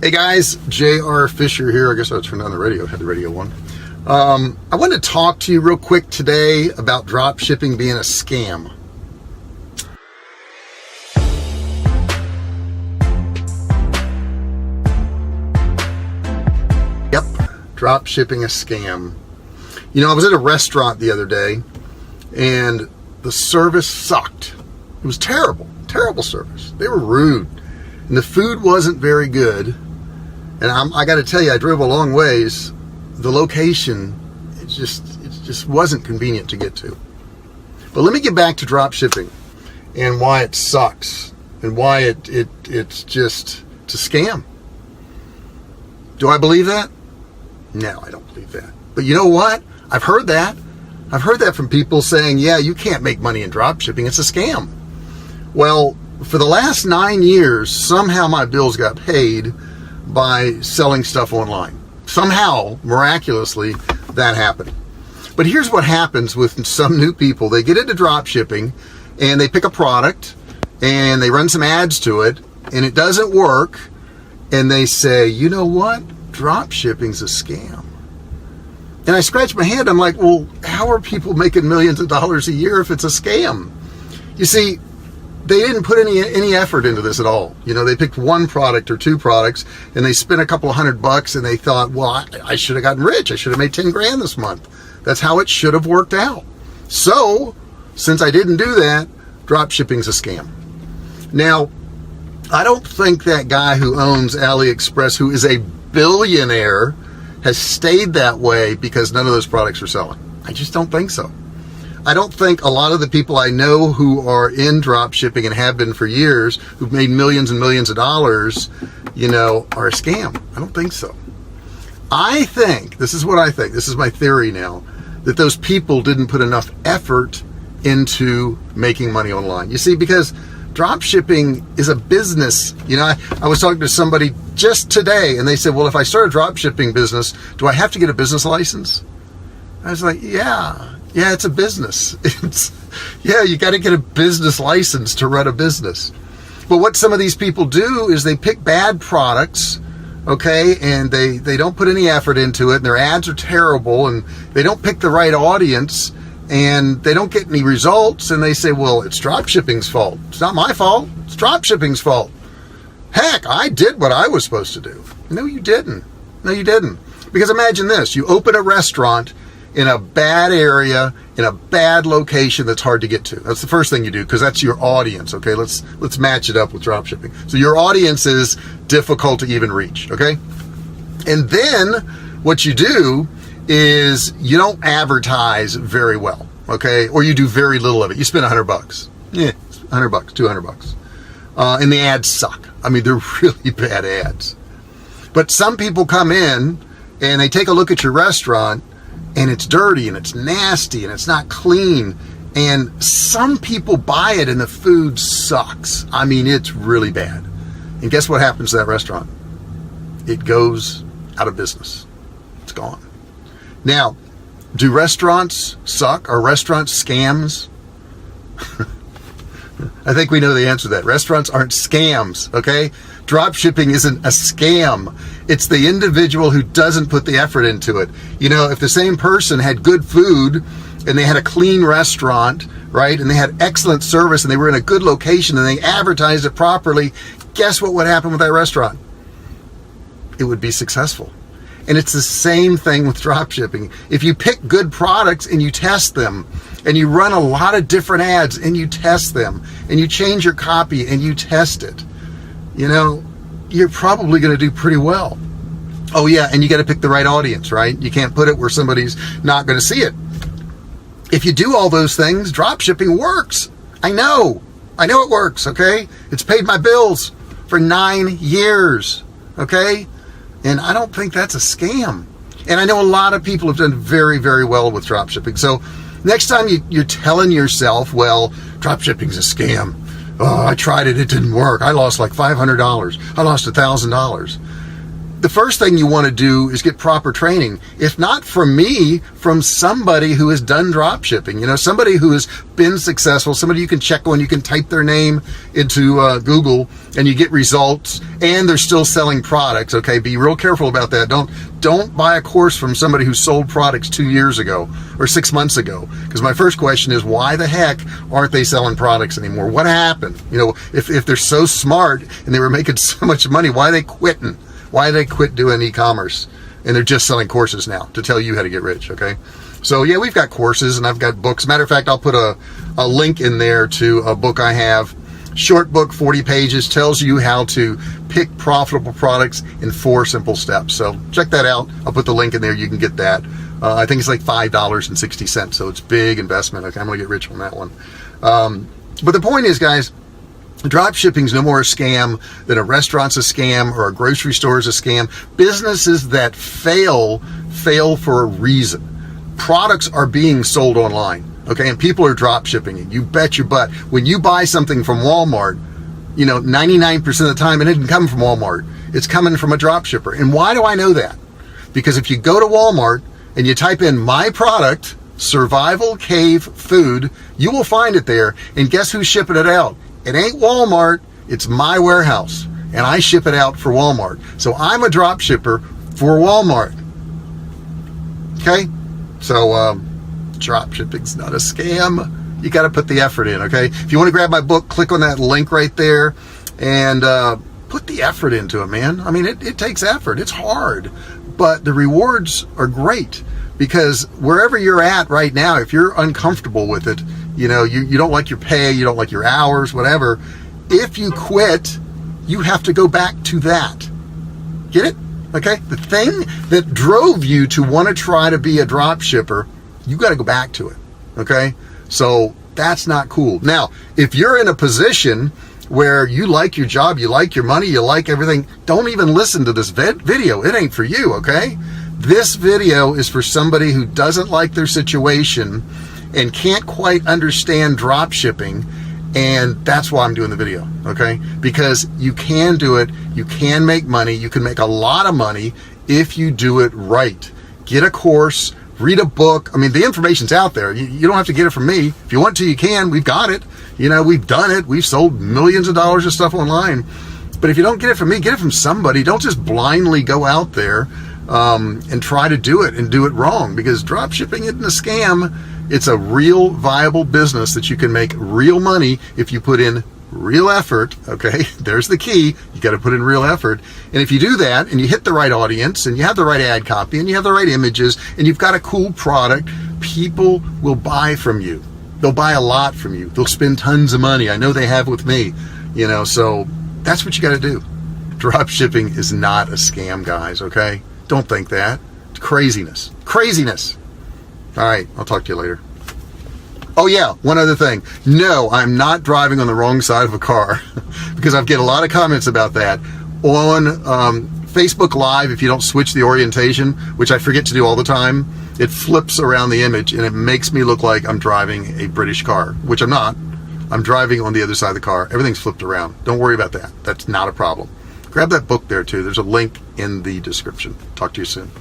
Hey guys, J.R. Fisher here. I guess I turned on the radio, had the radio on. I wanted to talk to you real quick today about drop shipping being a scam. Yep, drop shipping a scam. You know, I was at a restaurant the other day and the service sucked. It was terrible, terrible service. They were rude and the food wasn't very good. And I got to tell you, I drove a long ways. The location, it just wasn't convenient to get to. But let me get back to drop shipping and why it sucks and why it's just a scam. Do I believe that? No, I don't believe that. But you know what? I've heard that. I've heard that from people saying, yeah, you can't make money in drop shipping. It's a scam. Well, for the last 9 years, somehow my bills got paid by selling stuff online. Somehow, miraculously, that happened. But here's what happens with some new people. They get into drop shipping and they pick a product and they run some ads to it and it doesn't work. And they say, you know what? Drop shipping's a scam. And I scratch my head. I'm like, well, how are people making millions of dollars a year if it's a scam? You see, they didn't put any effort into this at all. You know, they picked one product or two products and they spent a couple of $100 and they thought, well, I should have gotten rich. I should have made 10 grand this month. That's how it should have worked out. So, since I didn't do that, drop shipping's a scam. Now, I don't think that guy who owns AliExpress, who is a billionaire, has stayed that way because none of those products are selling. I just don't think so. I don't think a lot of the people I know who are in drop shipping and have been for years, who've made millions and millions of dollars, you know, are a scam. I don't think so. I think, this is what I think, this is my theory now, that those people didn't put enough effort into making money online. You see, because drop shipping is a business. You know, I was talking to somebody just today and they said, well, if I start a drop shipping business, do I have to get a business license? I was like, yeah, it's a business. Yeah, you got to get a business license to run a business. But what some of these people do is they pick bad products, okay, and they don't put any effort into it, and their ads are terrible, and they don't pick the right audience, and they don't get any results, and they say, well, it's drop shipping's fault. It's not my fault. It's drop shipping's fault. Heck, I did what I was supposed to do. No, you didn't. No, you didn't. Because imagine this. You open a restaurant in a bad area, in a bad location that's hard to get to. That's the first thing you do, because that's your audience, okay? Let's match it up with drop shipping. So your audience is difficult to even reach, okay? And then what you do is you don't advertise very well, okay? Or you do very little of it. You spend $100. Yeah, $100, $200. And the ads suck. I mean, they're really bad ads. But some people come in and they take a look at your restaurant and it's dirty and it's nasty and it's not clean. And some people buy it and the food sucks. I mean, it's really bad. And guess what happens to that restaurant? It goes out of business. It's gone. Now, do restaurants suck? Are restaurants scams? I think we know the answer to that. Restaurants aren't scams, okay? Drop shipping isn't a scam. It's the individual who doesn't put the effort into it. You know, if the same person had good food and they had a clean restaurant, right, and they had excellent service and they were in a good location and they advertised it properly, guess what would happen with that restaurant? It would be successful. And it's the same thing with drop shipping. If you pick good products and you test them and you run a lot of different ads and you test them and you change your copy and you test it, you know, you're probably going to do pretty well. Oh yeah, and you got to pick the right audience, right? You can't put it where somebody's not going to see it. If you do all those things, drop shipping works. I know it works, okay? It's paid my bills for 9 years, okay? And I don't think that's a scam. And I know a lot of people have done very, very well with drop shipping. So next time you're telling yourself, well, drop shipping's a scam. Oh, I tried it. It didn't work. I lost like $500. I lost $1,000. the first thing you want to do is get proper training. If not from me, from somebody who has done drop shipping, somebody who has been successful, somebody you can check on, you can type their name into Google and you get results, and they're still selling products. Okay, be real careful about that. Don't buy a course from somebody who sold products 2 years ago or 6 months ago, because my first question is, why the heck aren't they selling products anymore? What happened? If they're so smart and they were making so much money, why are they quitting? Why did they quit doing e-commerce? And they're just selling courses now to tell you how to get rich, okay? So yeah, we've got courses and I've got books. Matter of fact, I'll put a link in there to a book I have. Short book, 40 pages, tells you how to pick profitable products in 4 simple steps. So check that out. I'll put the link in there. You can get that. I think it's like $5.60. So it's big investment. Okay, I'm going to get rich on that one. But the point is, guys, drop shipping is no more a scam than a restaurant's a scam or a grocery store is a scam. Businesses that fail for a reason. Products are being sold online, okay, and people are drop shipping it. You bet your butt. When you buy something from Walmart, 99% of the time it didn't come from Walmart. It's coming from a drop shipper. And why do I know that? Because if you go to Walmart and you type in my product, Survivalcave Food, you will find it there. And guess who's shipping it out? It ain't Walmart, it's my warehouse, and I ship it out for Walmart. So I'm a drop shipper for Walmart. Okay? So drop shipping's not a scam. You got to put the effort in, okay? If you want to grab my book, click on that link right there and put the effort into it, man. I mean, it takes effort. It's hard, but the rewards are great, because wherever you're at right now, if you're uncomfortable with it, you don't like your pay, you don't like your hours, whatever, if you quit, you have to go back to that. Get it? Okay? The thing that drove you to want to try to be a drop shipper, you got to go back to it. Okay? So that's not cool. Now, if you're in a position where you like your job, you like your money, you like everything, don't even listen to this video. It ain't for you, okay? This video is for somebody who doesn't like their situation and can't quite understand drop shipping, and that's why I'm doing the video, okay? Because you can do it, you can make money, you can make a lot of money if you do it right. Get a course, read a book. I mean, the information's out there. You don't have to get it from me. If you want to, you can. We've got it. We've done it. We've sold millions of dollars of stuff online. But if you don't get it from me, get it from somebody. Don't just blindly go out there and try to do it and do it wrong, because drop shipping isn't a scam. It's a real viable business that you can make real money if you put in real effort, okay? There's the key. You got to put in real effort. And if you do that and you hit the right audience and you have the right ad copy and you have the right images and you've got a cool product, people will buy from you. They'll buy a lot from you. They'll spend tons of money. I know they have with me, so that's what you got to do. Drop shipping is not a scam, guys, okay? Don't think that. It's craziness. Craziness. All right, I'll talk to you later. Oh yeah, one other thing. No, I'm not driving on the wrong side of a car, because I get a lot of comments about that. On Facebook Live, if you don't switch the orientation, which I forget to do all the time, it flips around the image and it makes me look like I'm driving a British car, which I'm not. I'm driving on the other side of the car. Everything's flipped around. Don't worry about that. That's not a problem. Grab that book there too. There's a link in the description. Talk to you soon.